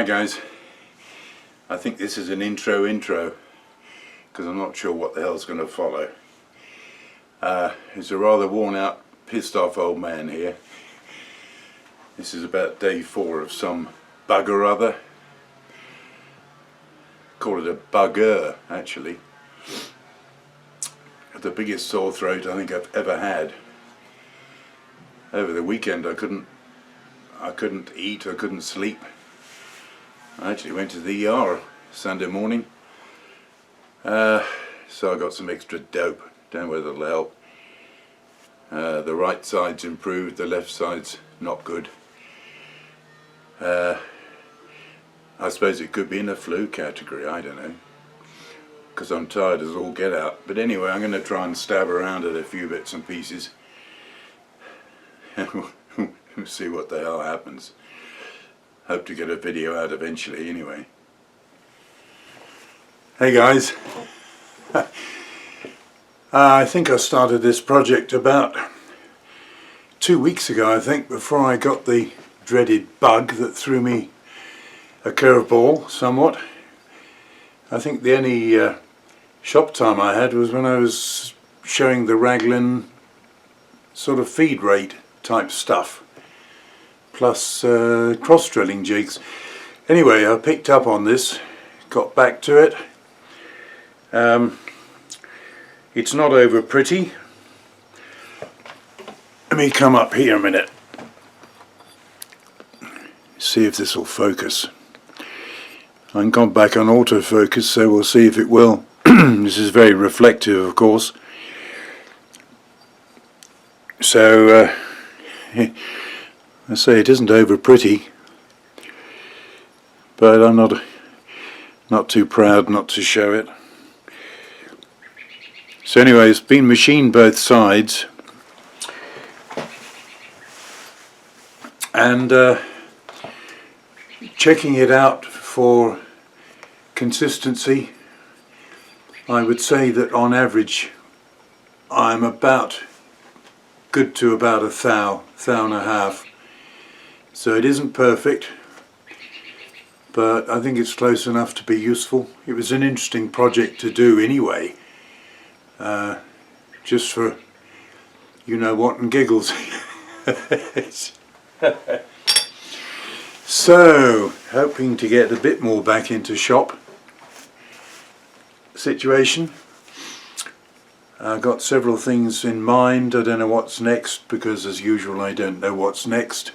Hi guys, I think this is an intro because I'm not sure what the hell's going to follow. It's a rather worn out, pissed off old man here. This is about day 4 of some bug or other. Call it a bugger actually. The biggest sore throat I think I've ever had. Over the weekend I couldn't eat, I couldn't sleep. I actually went to the ER Sunday morning, so I got some extra dope. Don't know whether it'll help. The right side's improved, the left side's not good. I suppose it could be in the flu category, I don't know, because I'm tired as all get out. But anyway, I'm going to try and stab around at a few bits and pieces and we'll see what the hell happens. Hope to get a video out eventually anyway. Hey guys, I think I started this project about 2 weeks ago, I think, before I got the dreaded bug that threw me a curveball somewhat. I think the only shop time I had was when I was showing the Raglan sort of feed rate type stuff, plus cross drilling jigs. Anyway, I picked up on this, got back to it. It's not over pretty. Let me come up here a minute, see if this will focus. I've gone back on autofocus, so we'll see if it will. This is very reflective, of course. So I say it isn't over pretty, but I'm not too proud not to show it. So anyway, it's been machined both sides, and checking it out for consistency, I would say that on average I'm about good to about a thou and a half. So it isn't perfect, but I think it's close enough to be useful. It was an interesting project to do anyway, just for you know what and giggles. So, hoping to get a bit more back into shop situation. I've got several things in mind. I don't know what's next, because as usual I don't know what's next.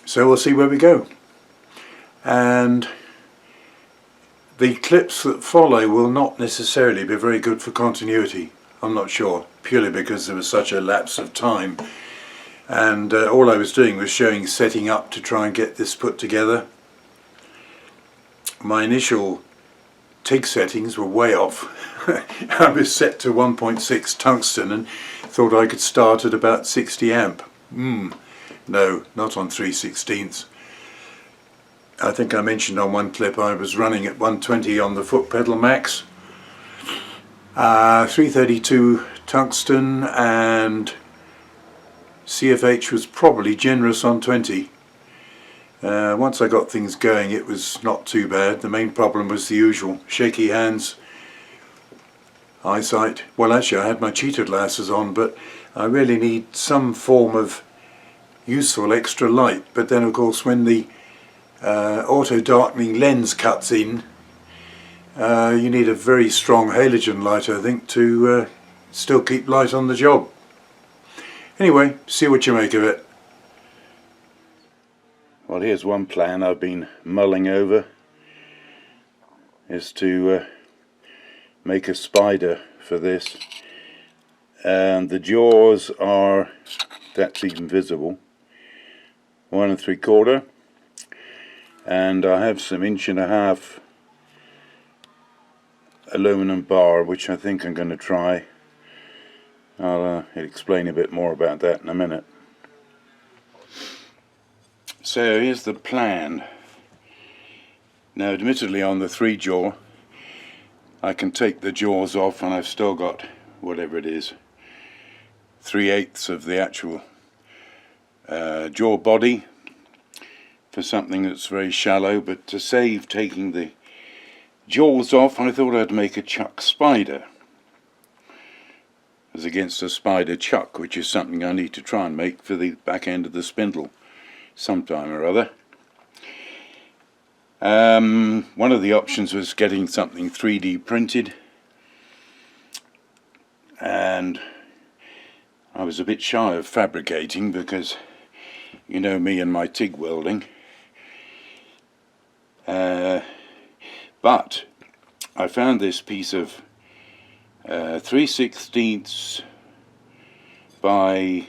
So we'll see where we go. And the clips that follow will not necessarily be very good for continuity. I'm not sure, purely because there was such a lapse of time. And all I was doing was showing setting up to try and get this put together. My initial TIG settings were way off. I was set to 1.6 tungsten and thought I could start at about 60 amp. No, not on 3/16. I think I mentioned on one clip I was running at 120 on the foot pedal max. 332 tungsten, and CFH was probably generous on 20. Once I got things going it was not too bad. The main problem was the usual: shaky hands, eyesight. Well, actually I had my cheater glasses on, but I really need some form of useful extra light. But then of course when the auto darkening lens cuts in, you need a very strong halogen light, I think, to still keep light on the job. Anyway, see what you make of it. Well, here's one plan I've been mulling over, is to make a spider for this. And the jaws are, that's even visible, 1 3/4, and I have some 1.5" aluminum bar, which I think I'm going to try. I'll explain a bit more about that in a minute. So here's the plan. Now admittedly on the 3 jaw I can take the jaws off and I've still got whatever it is, 3/8 of the actual jaw body, for something that's very shallow, but to save taking the jaws off, I thought I'd make a chuck spider as against a spider chuck, which is something I need to try and make for the back end of the spindle sometime or other. One of the options was getting something 3D printed, and I was a bit shy of fabricating because you know me and my TIG welding, but I found this piece of 3/16 by,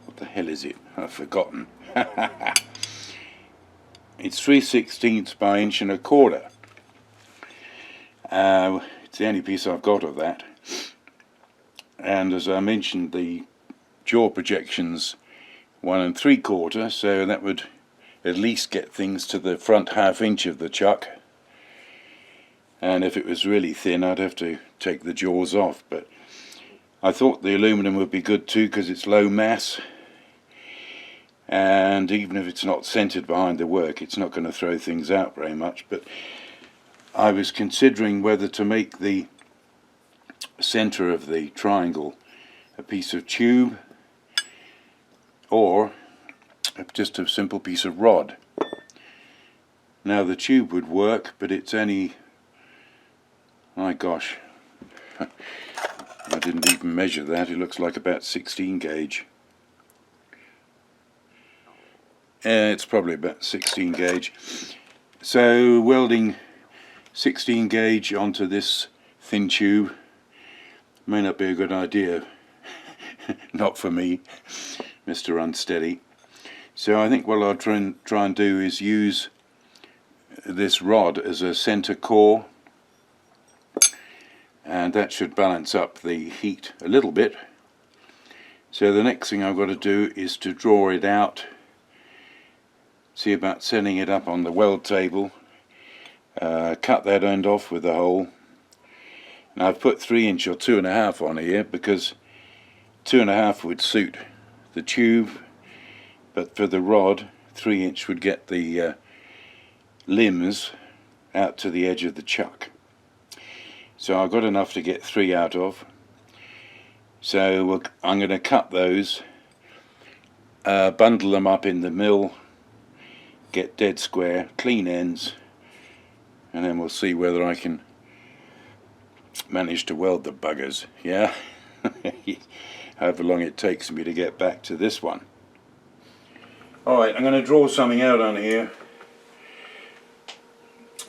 what the hell is it? I've forgotten. It's 3/16 by 1.25 inches. It's the only piece I've got of that, and as I mentioned, the jaw projections 1 3/4, so that would at least get things to the front ½ inch of the chuck, and if it was really thin I'd have to take the jaws off. But I thought the aluminum would be good too because it's low mass, and even if it's not centered behind the work, it's not going to throw things out very much. But I was considering whether to make the center of the triangle a piece of tube or just a simple piece of rod. Now the tube would work, but it's only, my gosh, I didn't even measure that. It looks like about 16 gauge. It's probably about 16 gauge. So welding 16 gauge onto this thin tube may not be a good idea. Not for me, Mr. Unsteady. So I think what I'll try and do is use this rod as a center core, and that should balance up the heat a little bit. So the next thing I've got to do is to draw it out, see about setting it up on the weld table, cut that end off with a hole. Now I've put 3 inch or 2.5 on here because 2.5 would suit the tube, but for the rod 3 inch would get the limbs out to the edge of the chuck. So I've got enough to get 3 out of. So I'm going to cut those, bundle them up in the mill, get dead square, clean ends, and then we'll see whether I can manage to weld the buggers, yeah? However long it takes me to get back to this one. Alright, I'm going to draw something out on here.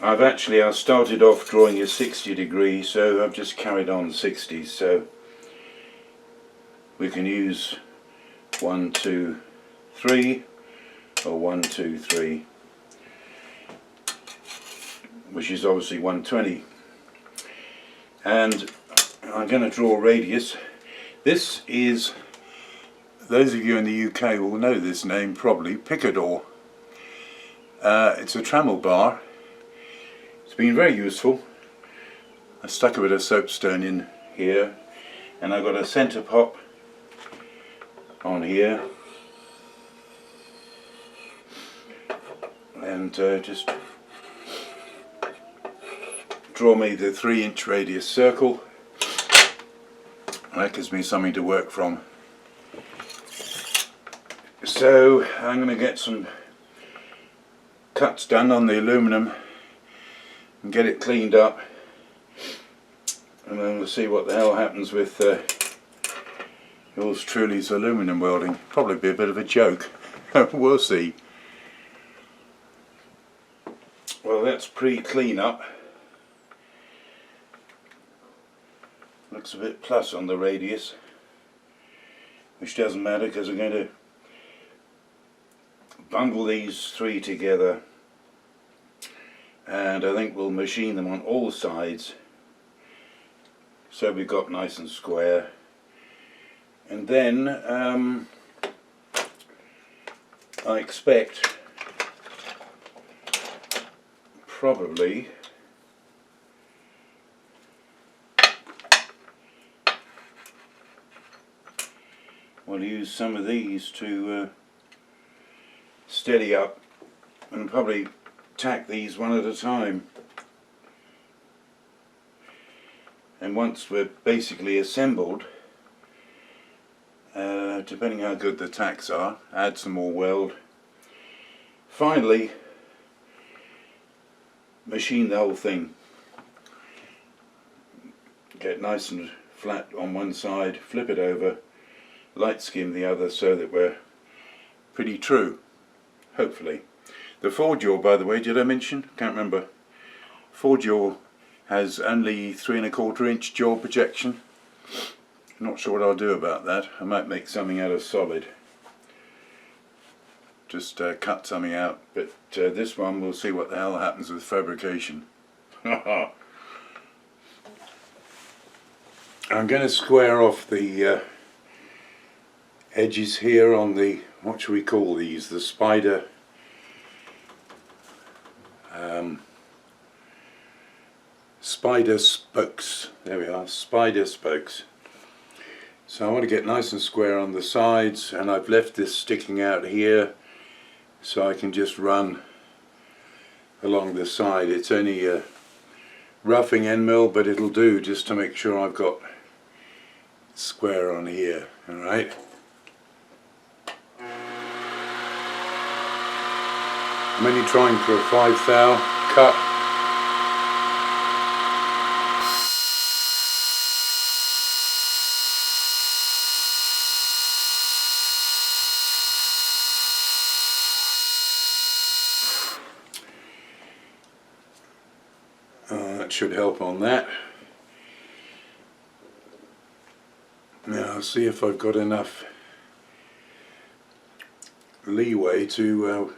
I started off drawing a 60 degree, so I've just carried on 60s, so we can use 1, 2, 3, or 1, 2, 3, which is obviously 120. And I'm going to draw a radius. This is, those of you in the UK will know this name probably, picador. It's a trammel bar. It's been very useful. I stuck a bit of soapstone in here, and I've got a centre pop on here, and just draw me the 3 inch radius circle. That gives me something to work from. So I'm going to get some cuts done on the aluminum and get it cleaned up, and then we'll see what the hell happens with yours truly's aluminum welding. Probably be a bit of a joke. We'll see. Well, that's pre-clean up. Looks a bit plus on the radius, which doesn't matter because I'm going to bundle these 3 together, and I think we'll machine them on all sides so we've got nice and square. And then I expect probably we'll use some of these to steady up and probably tack these one at a time. And once we're basically assembled, depending how good the tacks are, add some more weld. Finally, machine the whole thing. Get nice and flat on one side, flip it over, light skim the other so that we're pretty true, hopefully. The four-jaw, by the way, did I mention? Can't remember. Four-jaw has only 3¼ inch jaw projection. Not sure what I'll do about that. I might make something out of solid. Just cut something out, but this one we'll see what the hell happens with fabrication. I'm going to square off the edges here on the, what should we call these, the spider spider spokes. There we are, spider spokes. So I want to get nice and square on the sides, and I've left this sticking out here so I can just run along the side. It's only a roughing end mill, but it'll do just to make sure I've got square on here. Alright, I'm only trying for a 5 thou cut. That should help on that. Now I'll see if I've got enough leeway to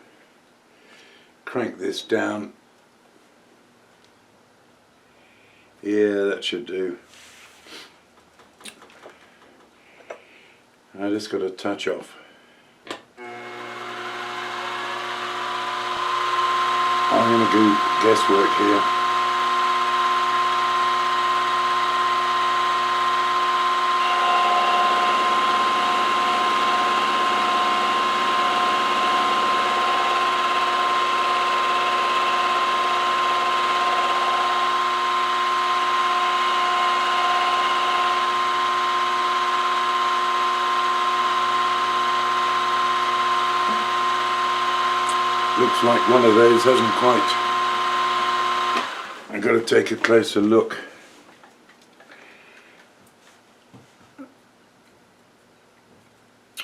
crank this down. Yeah, that should do. I just got to touch off. I'm going to do guesswork here. Looks like one of those hasn't quite. I've got to take a closer look.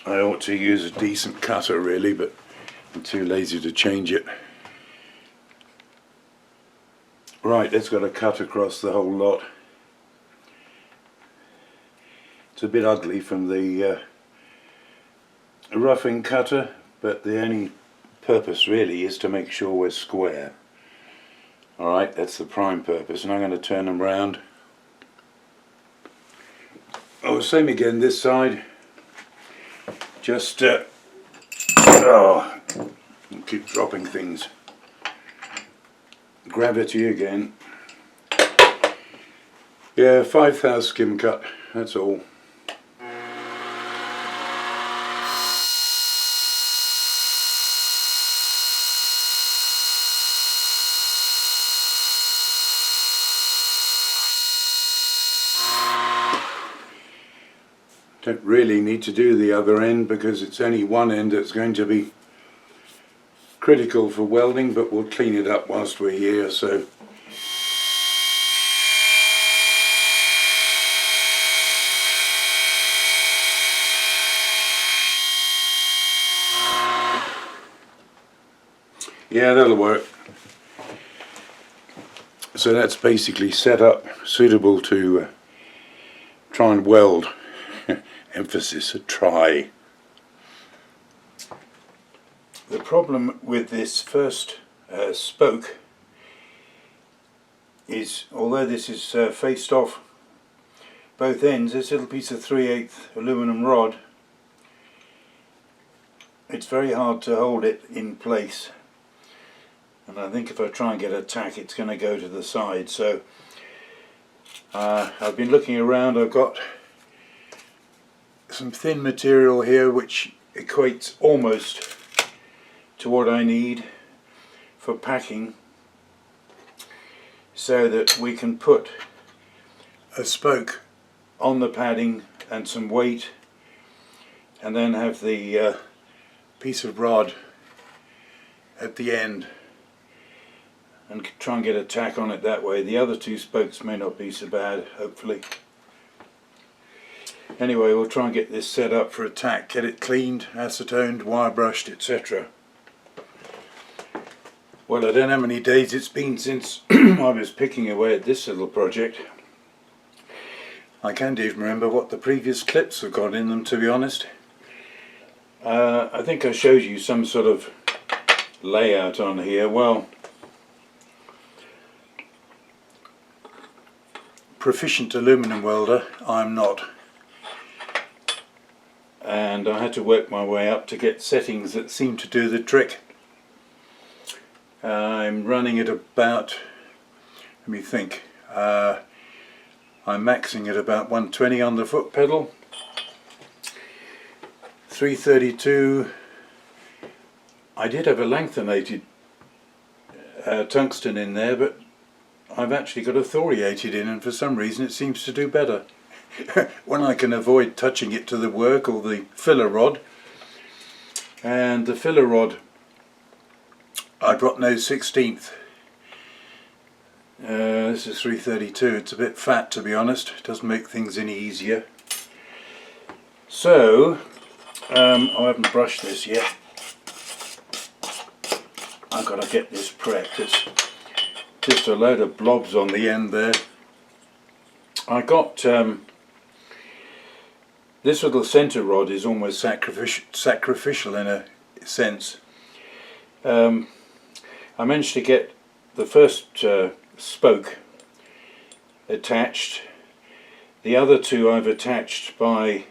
I ought to use a decent cutter really, but I'm too lazy to change it. Right, it's got a cut across the whole lot. It's a bit ugly from the roughing cutter, but the only purpose really is to make sure we're square. Alright, that's the prime purpose, and I'm going to turn them round. Oh, same again this side. Just keep dropping things. Gravity again. Yeah, 5 thou skim cut, that's all. Don't really need to do the other end because it's only one end that's going to be critical for welding, but we'll clean it up whilst we're here. So yeah, that'll work. So that's basically set up suitable to try and weld. Emphasis, a try. The problem with this first spoke is, although this is faced off both ends, this little piece of 3/8 aluminum rod, it's very hard to hold it in place, and I think if I try and get a tack it's going to go to the side. So I've been looking around. I've got some thin material here which equates almost to what I need. for packing, so that we can put A spoke on the padding and some weight, and then have the piece of rod at the end. and try and get a tack on it that way. The other two spokes may not be so bad, hopefully. Anyway, we'll try and get this set up for a tack, get it cleaned, acetoned, wire brushed, etc. Well, I don't know how many days it's been since I was picking away at this little project. I can't even remember what the previous clips have got in them, to be honest. I think I showed you some sort of layout on here. Well, Proficient aluminum welder, I'm not. and I had to work my way up to get settings that seem to do the trick. I'm running at about, let me think, I'm maxing at about 120 on the foot pedal, 332. I did have a lanthanated tungsten in there, but I've actually got a thoriated in, and for some reason it seems to do better. When I can avoid touching it to the work or the filler rod. And the filler rod, I've got no 16th. This is 332. It's a bit fat, to be honest. It doesn't make things any easier. So, I haven't brushed this yet. I've got to get this prepped. It's just a load of blobs on the end there. I got this little centre rod is almost sacrificial in a sense. I managed to get the first spoke attached. The other two I've attached by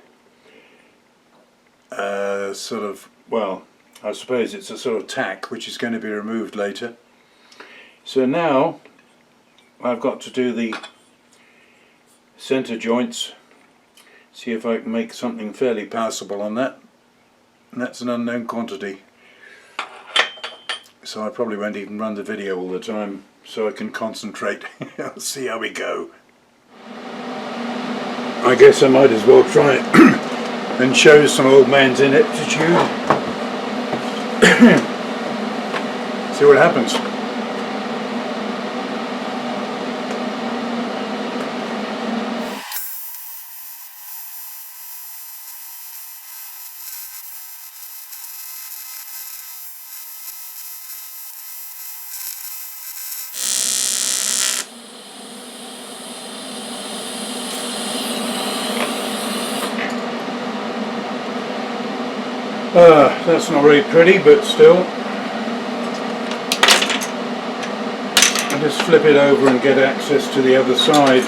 sort of, well, I suppose it's a sort of tack which is going to be removed later. So now I've got to do the centre joints, see if I can make something fairly passable on that, and that's an unknown quantity, so I probably won't even run the video all the time so I can concentrate. I'll see how we go. I guess I might as well try it and show some old man's ineptitude. See what happens. That's not very pretty, but still. I'll just flip it over and get access to the other side.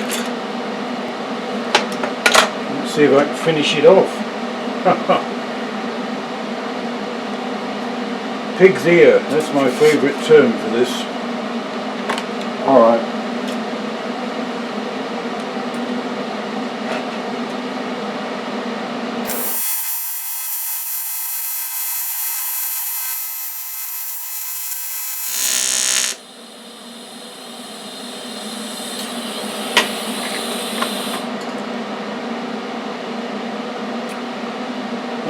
Let's see if I can finish it off. Pig's ear, that's my favourite term for this. Alright.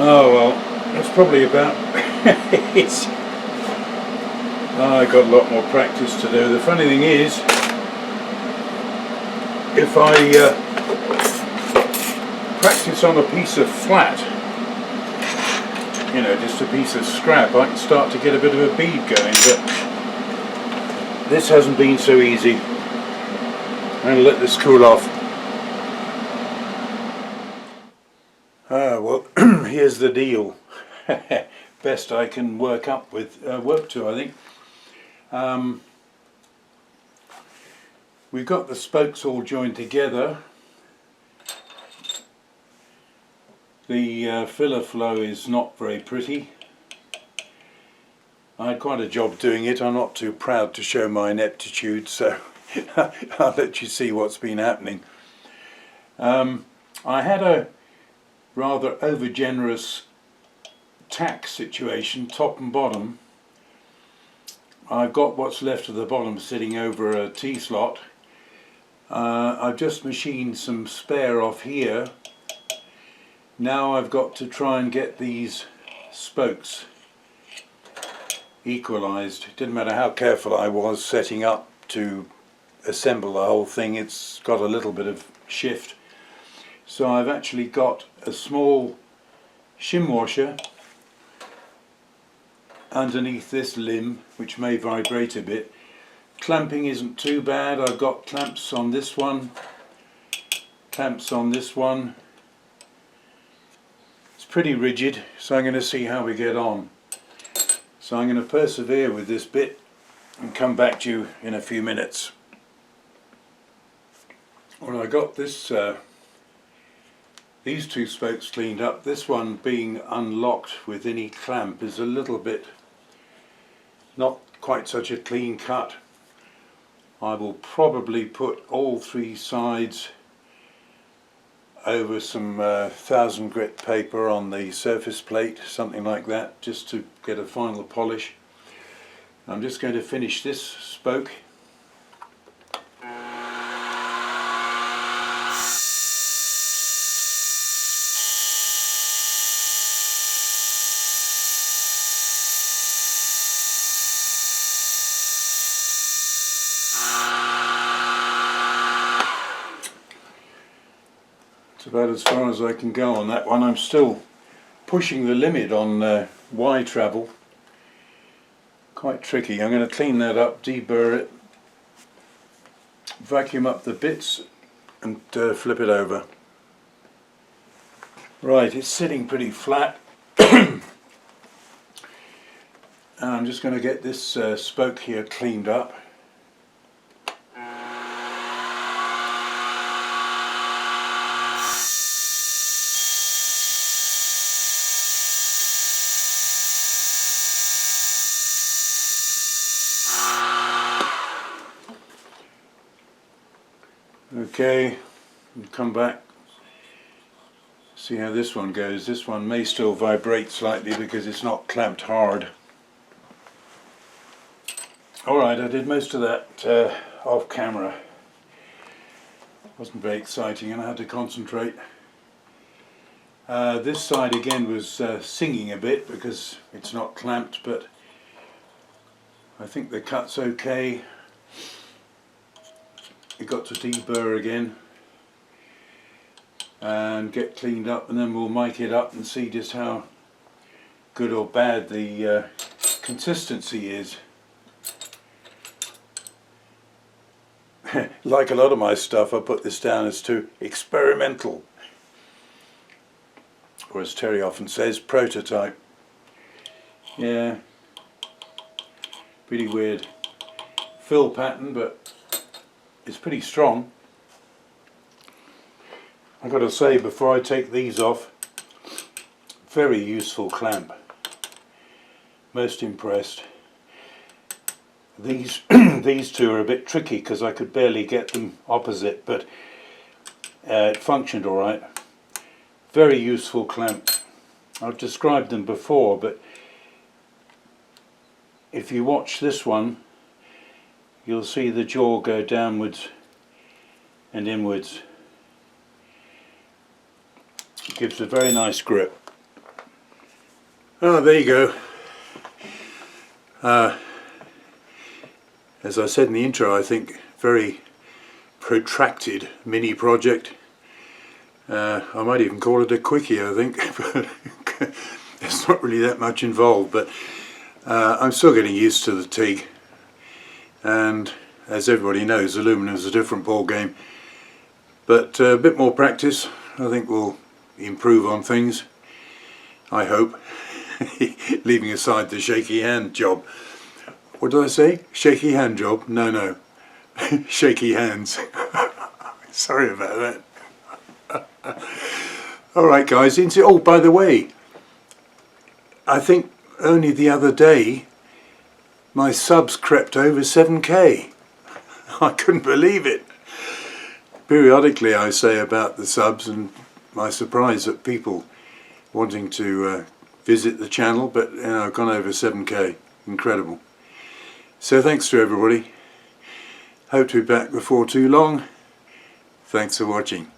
Oh well, that's probably about it. I got a lot more practice to do. The funny thing is, if I practice on a piece of flat, you know, just a piece of scrap, I can start to get a bit of a bead going, but this hasn't been so easy. I'm going to let this cool off. Well, here's the deal. Best I can work to, I think. We've got the spokes all joined together. The filler flow is not very pretty. I had quite a job doing it. I'm not too proud to show my ineptitude, so I'll let you see what's been happening. I had a rather over-generous tack situation, top and bottom, I've got what's left of the bottom sitting over a T-slot. I've just machined some spare off here. Now I've got to try and get these spokes equalized. It didn't matter how careful I was setting up to assemble the whole thing, it's got a little bit of shift. So I've actually got a small shim washer underneath this limb, which may vibrate a bit. Clamping isn't too bad. I've got clamps on this one, clamps on this one. It's pretty rigid, so I'm going to see how we get on. So I'm going to persevere with this bit and come back to you in a few minutes. Well, I got this these two spokes cleaned up. This one being unlocked with any clamp is a little bit not quite such a clean cut. I will probably put all three sides over some 1000 grit paper on the surface plate, something like that, just to get a final polish. I'm just going to finish this spoke. It's about as far as I can go on that one. I'm still pushing the limit on Y travel. Quite tricky. I'm going to clean that up, deburr it, vacuum up the bits and flip it over. Right, it's sitting pretty flat. And I'm just going to get this spoke here cleaned up. Okay, and come back, see how this one goes. This one may still vibrate slightly because it's not clamped hard. Alright, I did most of that off camera. Wasn't very exciting and I had to concentrate. This side again was singing a bit because it's not clamped, but I think the cut's okay. We've got to deburr again and get cleaned up, and then we'll mic it up and see just how good or bad the consistency is. Like a lot of my stuff, I put this down as too experimental, or as Terry often says, prototype. Yeah, pretty weird fill pattern, but it's pretty strong. I've got to say, before I take these off, very useful clamp. Most impressed. These these two are a bit tricky because I could barely get them opposite, but it functioned alright. Very useful clamp. I've described them before, but if you watch this one, you'll see the jaw go downwards and inwards. It gives a very nice grip. Oh, there you go. As I said in the intro, I think very protracted mini project. I might even call it a quickie, I think, but there's not really that much involved, but I'm still getting used to the TIG. And as everybody knows, aluminum is a different ball game, but a bit more practice I think will improve on things, I hope. Leaving aside the shaky hand job. What did I say? Shaky hand job? No. Shaky hands. Sorry about that. Alright guys, oh, by the way, I think only the other day my subs crept over 7k. I couldn't believe it. Periodically I say about the subs and my surprise at people wanting to visit the channel, but I've gone over 7k. Incredible. So thanks to everybody. Hope to be back before too long. Thanks for watching.